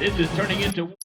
This is turning into...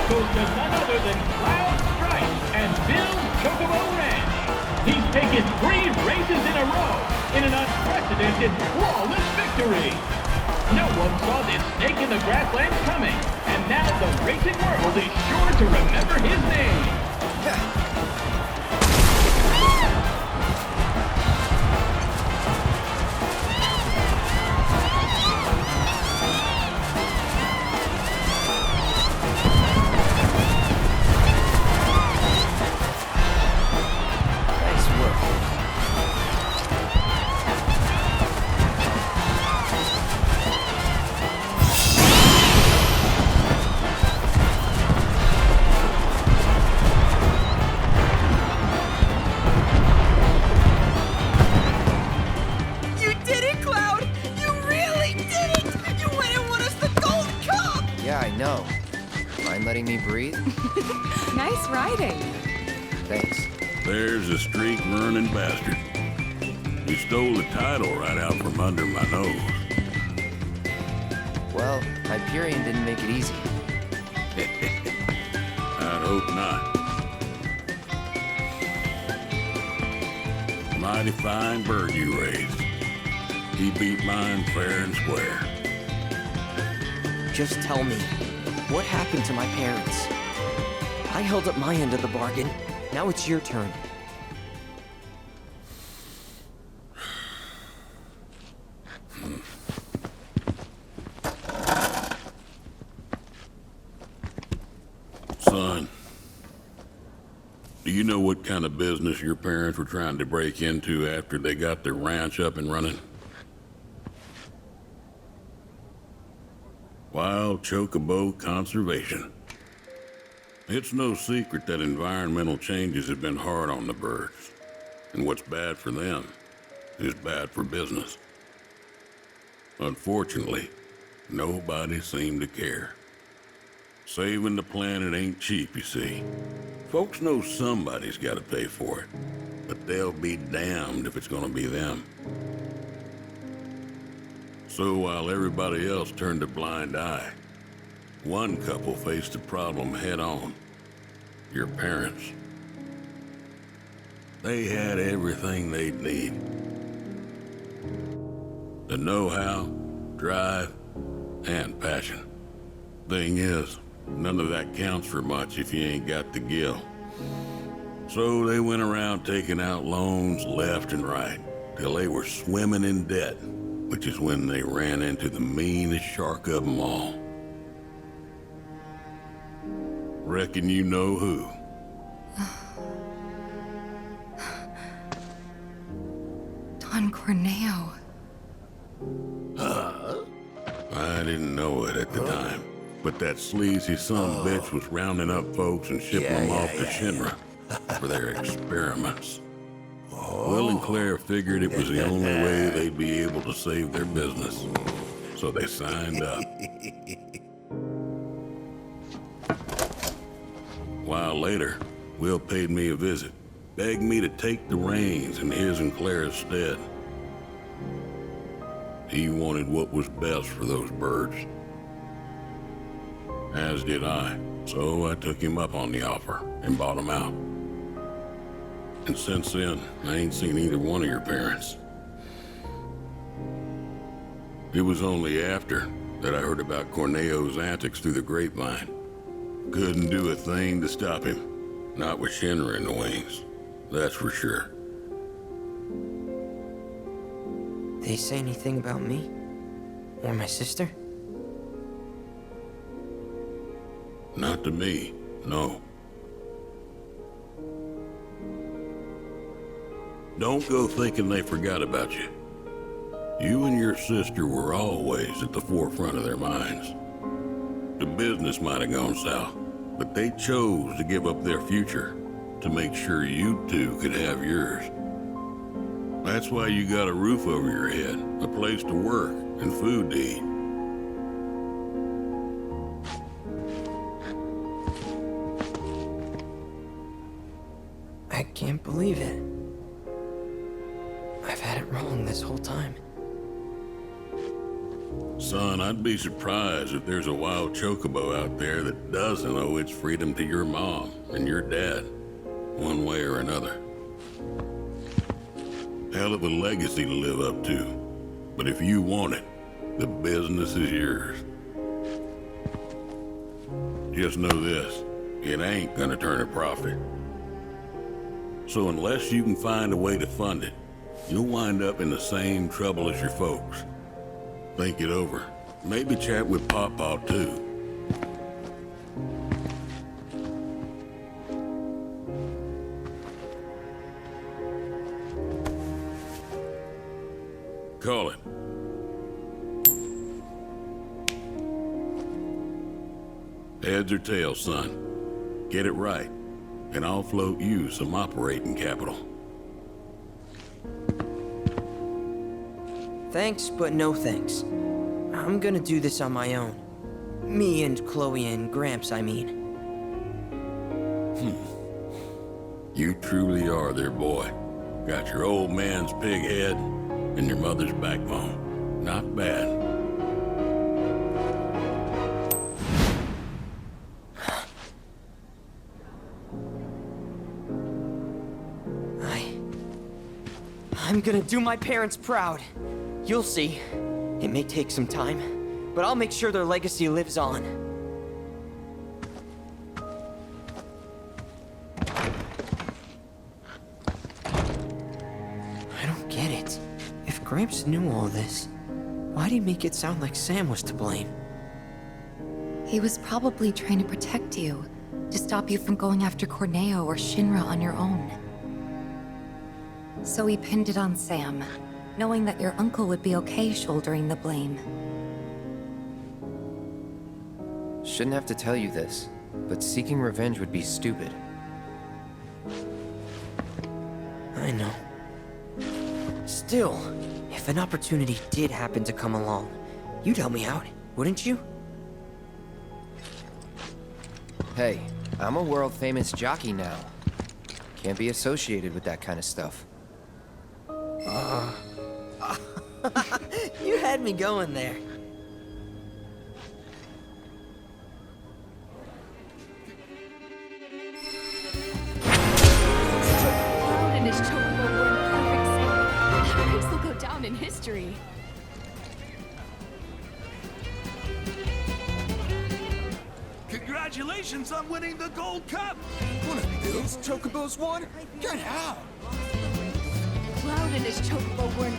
goes to none other than Cloud Strife and Bill's Chocobo Ranch. He's taken 3 races in a row in an unprecedented, flawless victory. No one saw this snake in the grasslands coming, and now the racing world is sure to remember his name. Yeah, I know. Mind letting me breathe? Nice riding. Thanks. There's a streak-running bastard. You stole the title right out from under my nose. Well, Hyperion didn't make it easy. I'd hope not. Mighty fine bird you raised. He beat mine fair and square. Just tell me, what happened to my parents? I held up my end of the bargain. Now it's your turn. Son, do you know what kind of business your parents were trying to break into after they got their ranch up and running? Wild Chocobo Conservation. It's no secret that environmental changes have been hard on the birds, and what's bad for them is bad for business. Unfortunately, nobody seemed to care. Saving the planet ain't cheap, you see. Folks know somebody's got to pay for it, but they'll be damned if it's gonna be them. So while everybody else turned a blind eye, one couple faced the problem head on. Your parents. They had everything they'd need. The know-how, drive, and passion. Thing is, none of that counts for much if you ain't got the gil. So they went around taking out loans left and right, till they were swimming in debt, which is when they ran into the meanest shark of them all. Reckon you know who. Don Corneo. I didn't know it at the time, but that sleazy son-of-a-bitch was rounding up folks and shipping them off to Shinra for their experiments. Will and Claire figured it was the only way they'd be able to save their business, so they signed up. A while later, Will paid me a visit, begged me to take the reins in his and Claire's stead. He wanted what was best for those birds. As did I, so I took him up on the offer and bought him out. And since then, I ain't seen either one of your parents. It was only after that I heard about Corneo's antics through the grapevine. Couldn't do a thing to stop him. Not with Shinra in the wings, that's for sure. They say anything about me? Or my sister? Not to me, no. Don't go thinking they forgot about you. You and your sister were always at the forefront of their minds. The business might have gone south, but they chose to give up their future to make sure you two could have yours. That's why you got a roof over your head, a place to work, and food to eat. I can't believe it. I've had it wrong this whole time. Son, I'd be surprised if there's a wild chocobo out there that doesn't owe its freedom to your mom and your dad, one way or another. Hell of a legacy to live up to, but if you want it, the business is yours. Just know this, it ain't gonna turn a profit. So unless you can find a way to fund it, you'll wind up in the same trouble as your folks. Think it over. Maybe chat with Pawpaw too. Call it. Heads or tails, son. Get it right, and I'll float you some operating capital. Thanks, but no thanks. I'm gonna do this on my own. Me and Chloe and Gramps, I mean. You truly are their boy. Got your old man's pig head and your mother's backbone. Not bad. I'm gonna do my parents proud. You'll see. It may take some time, but I'll make sure their legacy lives on. I don't get it. If Gramps knew all this, why'd he make it sound like Sam was to blame? He was probably trying to protect you, to stop you from going after Corneo or Shinra on your own. So he pinned it on Sam, knowing that your uncle would be okay shouldering the blame. Shouldn't have to tell you this, but seeking revenge would be stupid. I know. Still, if an opportunity did happen to come along, you'd help me out, wouldn't you? Hey, I'm a world-famous jockey now. Can't be associated with that kind of stuff. You had me going there. Cloud and his chocobo were in perfect sync. That race will go down in history. Congratulations on winning the Gold Cup! One of Bill's chocobos won? Get out! Cloud and his chocobo were in